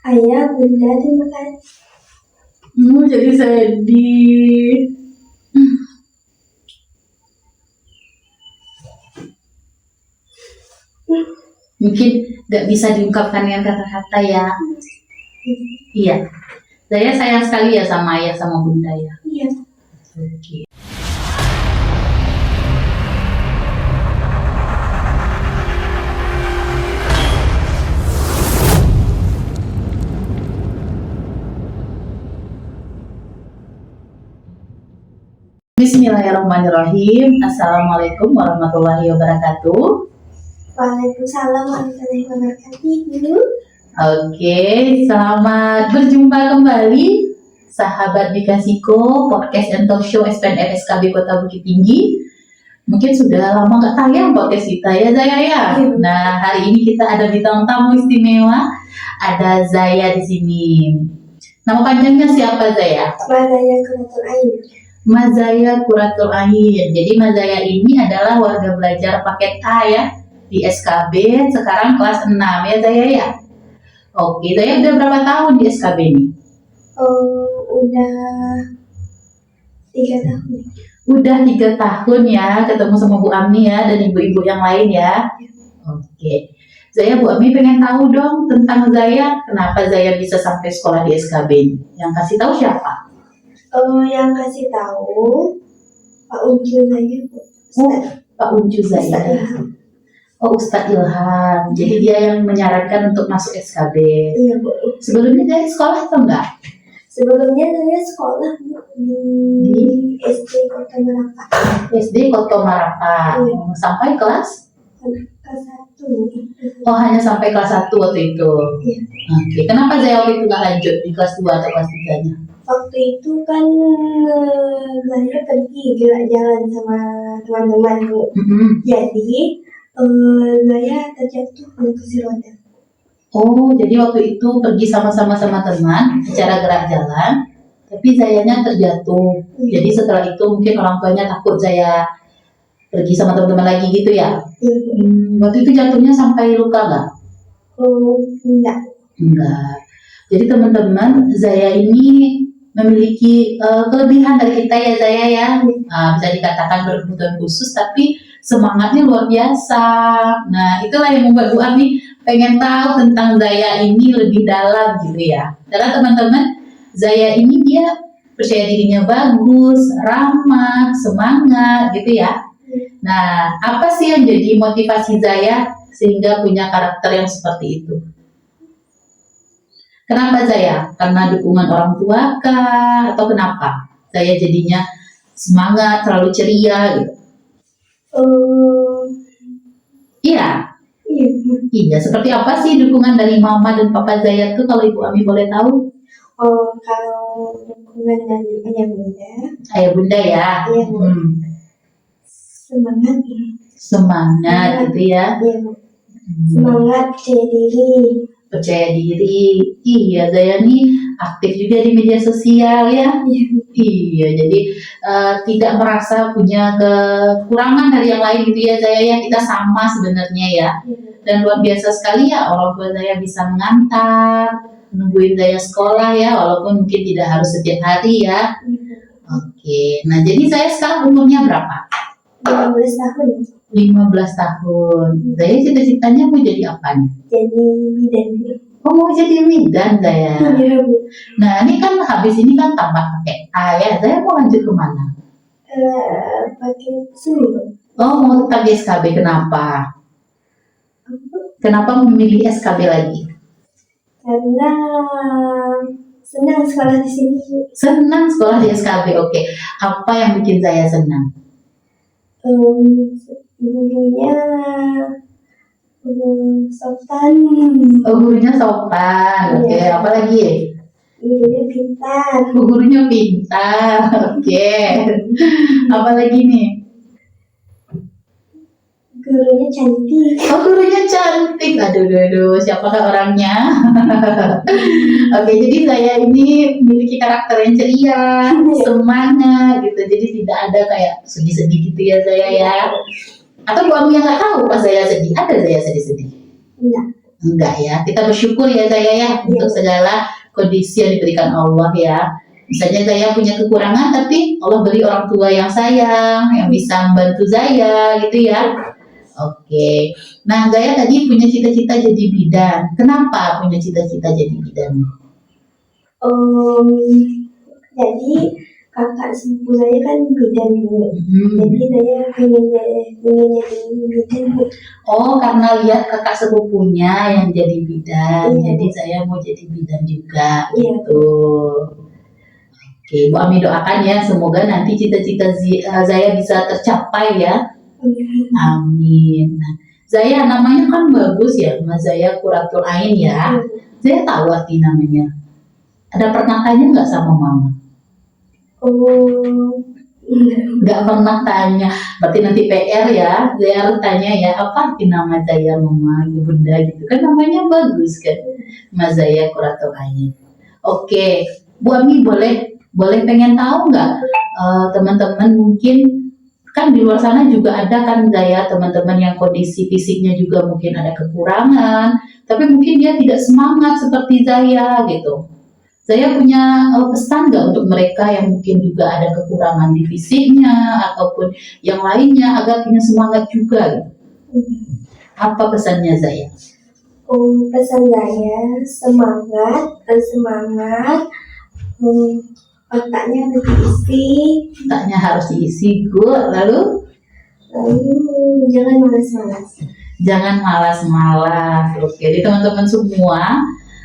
Ayah, bunda, terima kasih. Jadi sedih. Mungkin gak bisa diungkapkan dengan kata-kata ya. Iya. Saya sayang sekali ya sama ayah sama bunda ya. Iya. Oke. Bismillahirrahmanirrahim. Assalamualaikum warahmatullahi wabarakatuh. Waalaikumsalam warahmatullahi wabarakatuh. Oke, selamat berjumpa kembali sahabat Dikasihko Podcast and Talk Show SPNF SKB Kota Bukit Tinggi. Mungkin sudah lama nggak tayang podcast kita ya Zaya ya. Nah, hari ini kita ada bintang tamu istimewa, ada Zaya di sini. Nama panjangnya siapa Zaya? Mazaya Kuratul Ain. Mazaya Kuratul Ain. Jadi Mazaya ini adalah warga belajar paket A ya di SKB, sekarang kelas 6 ya Zaya ya. Oke, Zaya udah berapa tahun di SKB ini? Udah 3 tahun. Udah 3 tahun ya, ketemu sama Bu Ami ya dan ibu-ibu yang lain ya. Oke, Zaya, Bu Ami pengen tahu dong tentang Zaya, kenapa Zaya bisa sampai sekolah di SKB ini? Yang kasih tahu siapa? Yang kasih tahu Pak Unju Zaya, Bu. Pak Unju Zaya. Ustadz Ilham. Jadi dia yang menyarankan untuk masuk SKB. Iya, Bu. Sebelumnya Zaya sekolah atau enggak? Sebelumnya saya sekolah di SD Kota Marapat. SD Kota Marapat. Iya. Sampai kelas? Kelas 1. Oh, hanya sampai kelas 1 waktu itu. Iya. Oke, kenapa Zaya waktu itu nggak lanjut di kelas 2 atau kelas 3-nya? Waktu itu kan saya pergi jalan-jalan sama teman-teman, Bu. Jadi saya terjatuh dari kursi roda. Oh, jadi waktu itu pergi sama-sama teman secara gerak jalan, tapi Zayanya terjatuh. Jadi setelah itu mungkin orang tuanya takut Zaya pergi sama teman-teman lagi gitu ya? Waktu itu jatuhnya sampai luka nggak? Enggak. Enggak. Jadi teman-teman, Zaya ini memiliki kelebihan dari kita ya Zaya ya. Bisa dikatakan berkebutuhan khusus, tapi semangatnya luar biasa. Nah, itulah yang membuat Bu Ami pengen tahu tentang Zaya ini lebih dalam gitu ya. Karena teman-teman, Zaya ini dia percaya dirinya bagus, ramah, semangat gitu ya. Nah, apa sih yang jadi motivasi Zaya sehingga punya karakter yang seperti itu? Kenapa Zaya? Karena dukungan orang tua kah? Atau kenapa? Zaya jadinya semangat, selalu ceria gitu. Iya. Iya, seperti apa sih dukungan dari mama dan papa Zaya tuh kalau Ibu Ami boleh tahu? Kalau dukungan dari ayah bunda. Ayah bunda ya. Iya, Bu. Semangat ya. Semangat gitu ya. Iya, Bu. Semangat, percaya diri. Iya, Zaya nih aktif juga di media sosial ya. Iya, jadi tidak merasa punya kekurangan dari yang lain gitu ya Zaya ya. Kita sama sebenarnya ya. Dan luar biasa sekali ya orang tua Zaya bisa mengantar, nungguin Zaya sekolah ya, walaupun mungkin tidak harus setiap hari ya. Oke, nah jadi Zaya sekarang umurnya berapa? 15 tahun. 15 tahun. Zaya cita-citanya mau jadi apa nih? Jadi bidan. Oh, mau jadi bidan Zaya. Iya, Bu. Nah, ini kan habis ini kan tamat pakai A ya. Zaya mau lanjut kemana? Pakai seni, Bu. Oh, mau tetap di SKB. Kenapa? Kenapa memilih SKB lagi? Karena senang sekolah di sini, Bu. Senang sekolah di SKB. Oke. Apa yang bikin Zaya senang? Gurunya sopan. Oh, gurunya sopan. Oke, Iya. apa lagi? Gurunya pintar. Oh, gurunya pintar. Oke. Apa lagi nih? Gurunya cantik. Oh, gurunya cantik. Aduh, siapakah orangnya? Oke, jadi Zaya ini memiliki karakter yang ceria, semangat gitu. Jadi tidak ada kayak sedih-sedih gitu ya Zaya ya. Atau Bu Ami yang nggak tahu pas Zaya sedih, ada Zaya sedih-sedih? Enggak. Enggak ya, kita bersyukur ya Zaya ya untuk segala kondisi yang diberikan Allah ya. Misalnya Zaya punya kekurangan, tapi Allah beri orang tua yang sayang, yang bisa membantu Zaya gitu ya. Oke, nah Zaya tadi punya cita-cita jadi bidan. Kenapa punya cita-cita jadi bidan? Em, jadi kakak sepupu saya kan bidan dulu. Jadi saya pengen jadi bidan Bu. Oh, karena lihat kakak sepupunya yang jadi bidan, jadi saya mau jadi bidan juga gitu. Oke, Bu Ami doakan ya, semoga nanti cita-cita Zaya bisa tercapai ya. Amin. Nah, Zaya namanya kan bagus ya, Mas Zaya Qurratul Ain ya. Zaya tahu arti namanya. Ada pernah tanya nggak sama mama? Oh, Nggak pernah tanya. Berarti nanti PR ya, Zaya harus tanya ya, apa arti nama Zaya mama, bunda gitu kan namanya bagus kan, Mas Zaya Qurratul Ain. Oke, Bu Ami boleh pengen tahu nggak teman-teman mungkin kan di luar sana juga ada kan Zaya teman-teman yang kondisi fisiknya juga mungkin ada kekurangan, tapi mungkin dia tidak semangat seperti Zaya gitu. Zaya punya pesan nggak untuk mereka yang mungkin juga ada kekurangan di fisiknya ataupun yang lainnya agar punya semangat juga gitu. Apa pesannya Zaya? pesan saya semangat, otaknya harus diisi, Otaknya harus diisi good, lalu jangan malas-malas. jangan malas-malas. Oke, jadi teman-teman semua,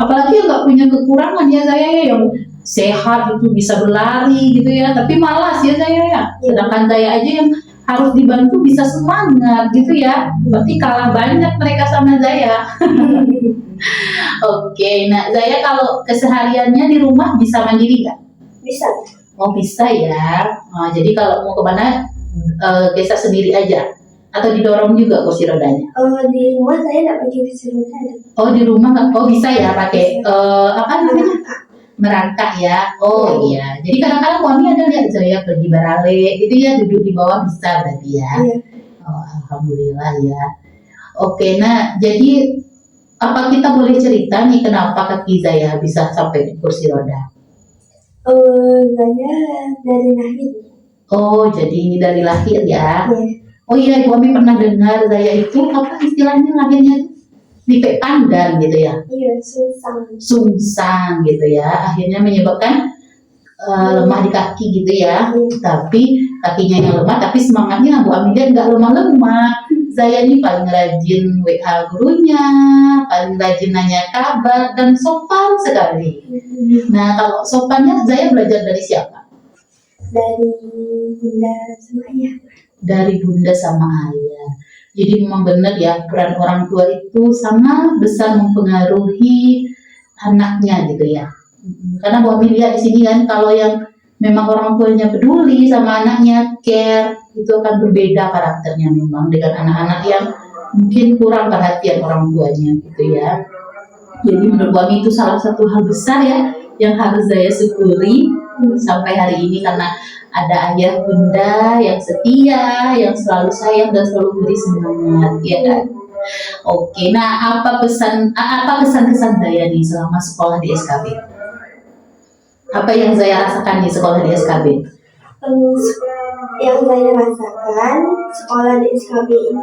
apalagi yang nggak punya kekurangan ya Zaya ya, yang sehat itu bisa berlari gitu ya, tapi malas ya Zaya ya. Sedangkan Zaya aja yang harus dibantu bisa semangat gitu ya. Berarti kalah banyak mereka sama Zaya. Oke, nah Zaya kalau kesehariannya di rumah bisa mandiri nggak? Bisa. Oh bisa ya. Jadi kalau mau kemana geser sendiri aja atau didorong juga kursi rodanya? Di rumah saya nggak pakai kursi roda. Oh di rumah nggak? Oh bisa ya pakai apa namanya? Merangkak ya. Oh iya. Jadi kadang-kadang suami ada lihat Zaya pergi barale gitu ya, duduk di bawah bisa berarti ya. Oh, alhamdulillah ya. Oke, nah jadi apa kita boleh cerita nih kenapa kaki Zaya bisa sampai di kursi roda? Saya dari lahir. Oh, jadi dari lahir ya. Iya. Oh iya, Ibu Ami pernah dengar Zaya itu apa istilahnya lahirnya dipek pandan gitu ya. Iya, susah. Sungsang gitu ya. Akhirnya menyebabkan lemah di kaki gitu ya. Tapi kakinya yang lemah, tapi semangatnya Bu Ami lihat nggak lemah-lemah. Zaya ini paling rajin WA gurunya, paling rajin nanya kabar dan sopan sekali. Nah, kalau sopannya Zaya belajar dari siapa? Dari bunda sama ayah. Dari bunda sama ayah. Jadi memang benar ya, peran orang tua itu sangat besar mempengaruhi anaknya gitu ya. Karena Bu Ami lihat di sini kan, kalau yang memang orang tuanya peduli sama anaknya, care, itu akan berbeda karakternya memang dengan anak-anak yang mungkin kurang perhatian orang tuanya gitu ya. Jadi menurut Bu Ami itu salah satu hal besar ya yang harus saya syukuri sampai hari ini, karena ada ayah bunda yang setia, yang selalu sayang dan selalu beri semangat, ya kan? Oke, nah apa kesan-kesan Zaya nih selama sekolah di SKB? Apa yang Zaya rasakan di sekolah di SKB? Yang saya rasakan sekolah di SKB ini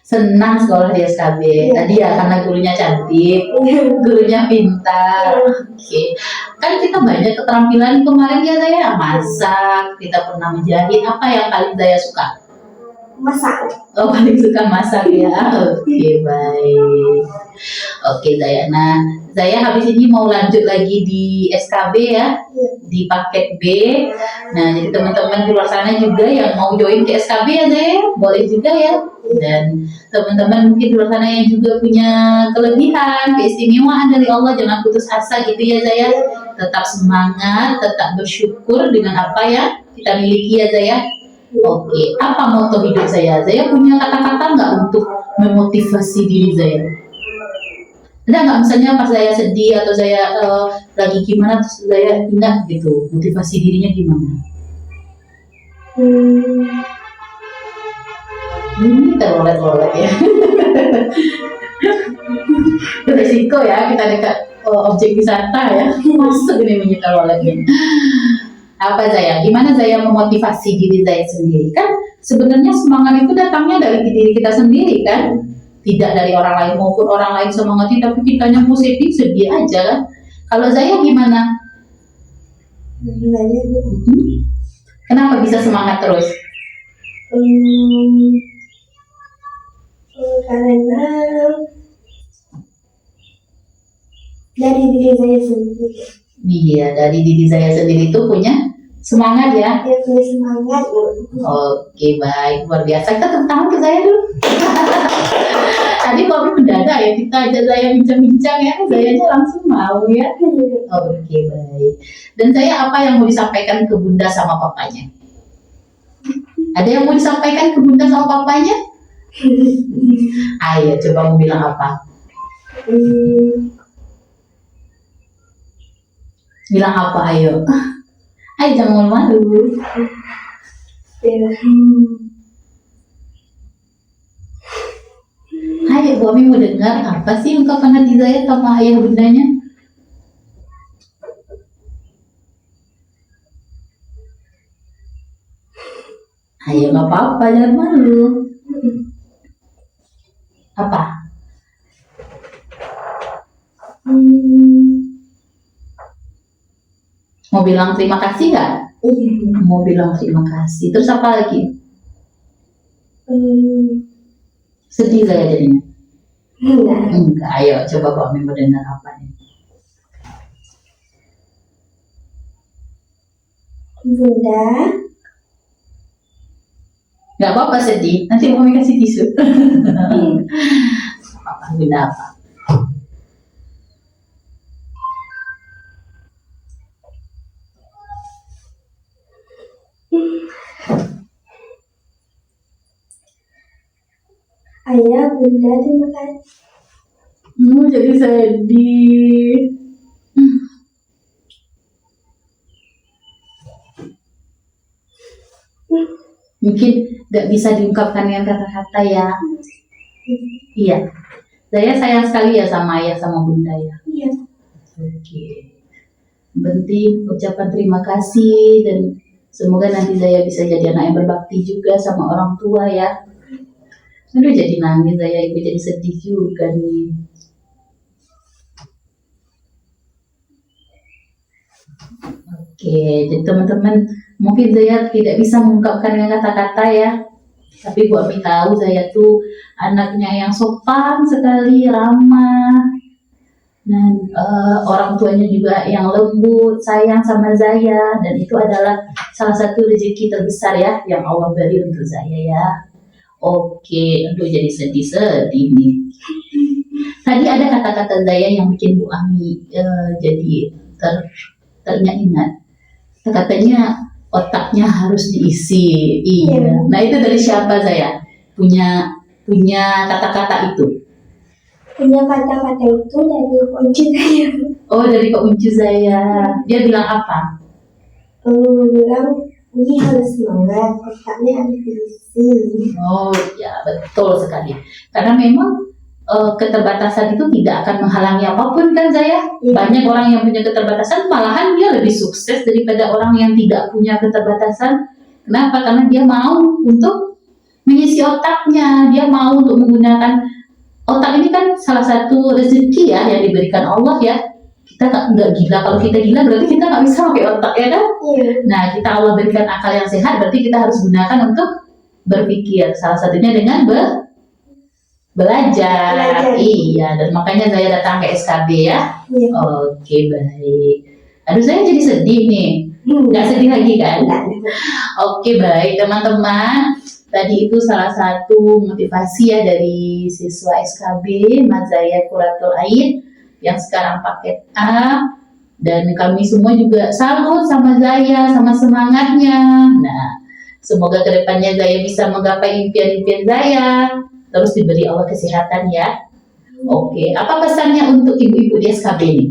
Senang sekolah di SKB. Tadi ya karena gurunya cantik, gurunya pintar. Oke. Kan kita banyak keterampilan kemarin ya Zaya, masak, kita pernah menjahit. Apa yang paling Zaya suka? masak. Oh, paling suka masak ya. Oke, baik. Oke, Zaya. Nah, Zaya habis ini mau lanjut lagi di SKB ya, di paket B. Nah, jadi teman-teman di luar sana juga yang mau join ke SKB ya Zaya, boleh juga ya. Dan teman-teman mungkin di luar sana yang juga punya kelebihan, keistimewaan dari Allah, jangan putus asa gitu ya Zaya. Tetap semangat, tetap bersyukur dengan apa yang kita miliki ya Zaya. Oke, apa moto hidup saya? Saya punya kata-kata nggak untuk memotivasi diri saya? Ada nggak misalnya pas saya sedih atau saya lagi gimana, terus saya ingat gitu, motivasi dirinya gimana? Ini terlolet-lolet ya. Resiko ya kita dekat objek wisata ya. Masuk ini bunyi terloletnya. Apa Zaya? Gimana Zaya memotivasi diri Zaya sendiri? Kan sebenarnya semangat itu datangnya dari diri kita sendiri kan? Tidak dari orang lain maupun orang lain semangatin, tapi kitanya positif sedih aja kan? Kalau Zaya gimana? Gimana Bu? Kenapa bisa semangat terus? Karena dari diri saya sendiri. Iya, dari diri saya sendiri itu punya semangat ya. Dia punya semangat Bu. Oke, baik, luar biasa. Kita tepuk tangan ke saya dulu. Tadi Bobby mendadak ya, kita aja saya bincang-bincang ya, Zayanya langsung mau ya. Oke, baik. Dan saya apa yang mau disampaikan ke Bunda sama papanya? Ada yang mau disampaikan ke Bunda sama papanya? Ayo, coba mau bilang apa? Bilang apa, ayo? Ayo, jangan malu-malu. Ayo, Bobby mau dengar apa sih ungkapan hati Zaya sama ayah bundanya? Ayo, nggak apa-apa, jangan malu. Apa? Mau bilang terima kasih nggak? Iya. Mau bilang terima kasih. Terus apa lagi? Sedih Zaya jadinya? Enggak. Enggak. Ayo, coba Bobby mau dengar apa nih? Bunda, Nggak apa-apa sedih. Nanti Bobby kasih tisu. Apa? Bunda apa? ayah, bunda, terima kasih. Jadi sedih. Mungkin nggak bisa diungkapkan dengan kata-kata ya. Iya. Saya sayang sekali ya sama ayah sama bunda ya. Iya. Oke. Penting ucapan terima kasih dan semoga nanti saya bisa jadi anak yang berbakti juga sama orang tua ya. Aduh jadi nangis saya, ibu jadi sedih juga nih. Oke, jadi teman-teman mungkin saya tidak bisa mengungkapkan dengan kata-kata ya. Tapi Bu Ami tahu saya tuh anaknya yang sopan sekali, ramah. Dan orang tuanya juga yang lembut, sayang sama Zaya, dan itu adalah salah satu rezeki terbesar ya yang Allah beri untuk Zaya ya. Oke, aduh jadi sedih-sedih nih. Tadi ada kata-kata Zaya yang bikin Bu Ami jadi teringat. Katanya otaknya harus diisi. Iya. Nah itu dari siapa Zaya? Punya kata-kata itu? Punya kata-kata itu dari kunci saya. Oh dari Kak Uncu Zaya. Dia bilang apa? Bilang ini harus semangat, otaknya harus diisi. Oh ya betul sekali. Karena memang keterbatasan itu tidak akan menghalangi apapun kan Zaya. Banyak orang yang punya keterbatasan malahan dia lebih sukses daripada orang yang tidak punya keterbatasan. Kenapa? Karena dia mau untuk mengisi otaknya, dia mau untuk menggunakan otak ini kan salah satu rezeki ya yang diberikan Allah ya. Kita nggak gila, kalau kita gila berarti kita nggak bisa pakai otak ya kan? Nah kita Allah berikan akal yang sehat, berarti kita harus gunakan untuk berpikir. Salah satunya dengan belajar. Iya, dan makanya saya datang ke SKB ya. Iya. Oke, baik. Aduh, saya jadi sedih nih. Nggak sedih lagi kan? Oke, baik teman-teman. Tadi itu salah satu motivasi ya dari siswa SKB Mas Zaya Qurratul Ain yang sekarang paket A. Dan kami semua juga salut sama Zaya, sama semangatnya. Nah, semoga kedepannya Zaya bisa menggapai impian-impian Zaya. Terus diberi Allah kesehatan ya. Oke, apa pesannya untuk ibu-ibu di SKB ini?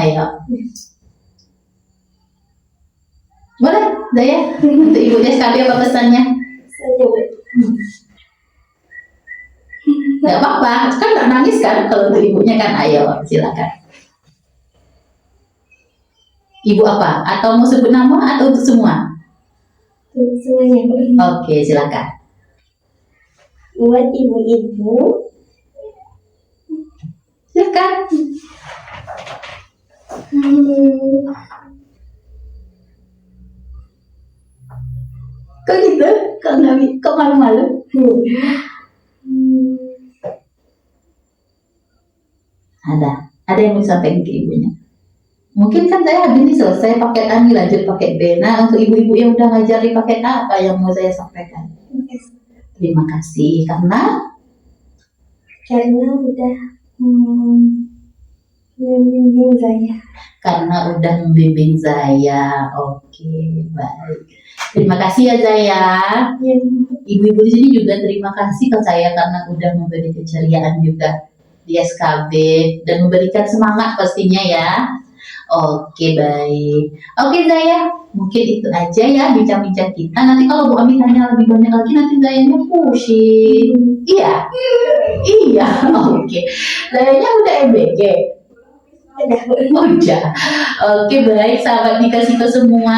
Ayo. Boleh, Zaya? Untuk ibu di SKB apa pesannya? Nggak apa-apa, kan nggak nangis kan kalau untuk ibunya kan. Ayo, silakan. Ibu apa? Atau mau sebut nama atau untuk semua? Untuk semuanya. Oke, silakan. Buat ibu-ibu, Silakan. hmm, Kok gitu? Kok malu-malu? hmm, Ada yang mau disampaikan ke ibunya. Mungkin kan saya habis ini selesai paket A nih, lanjut paket B. Nah, untuk ibu-ibu yang udah ngajar di paket A, apa yang mau saya sampaikan? Terima kasih karena udah membimbing saya. udah membimbing Zaya. Oke, baik. Terima kasih ya Zaya. Yang Ibu-ibu di sini juga terima kasih ke saya karena udah memberi keceriaan juga di SKB dan memberikan semangat pastinya ya. Oke, baik. Oke Zaya, mungkin itu aja ya bincang-bincang kita. Nanti kalau Bu Ami tanya lebih banyak lagi nanti Zayanya pusing. Iya. Iya, oke. Zayanya udah MBG. udah Udah. Oke, baik sahabat Dikasihko semua.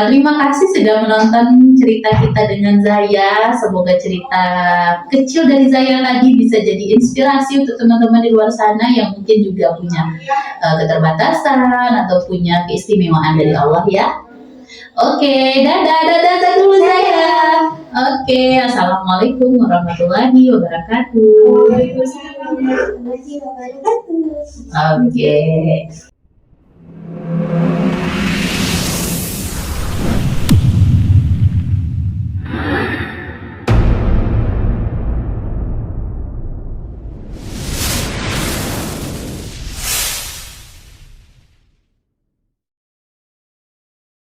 Terima kasih sudah menonton cerita kita dengan Zaya. Semoga cerita kecil dari Zaya tadi bisa jadi inspirasi untuk teman-teman di luar sana yang mungkin juga punya keterbatasan atau punya keistimewaan dari Allah ya. Oke, dadah dulu Zaya. Oke, assalamualaikum warahmatullahi wabarakatuh. Waalaikumsalam warahmatullahi wabarakatuh. Oke.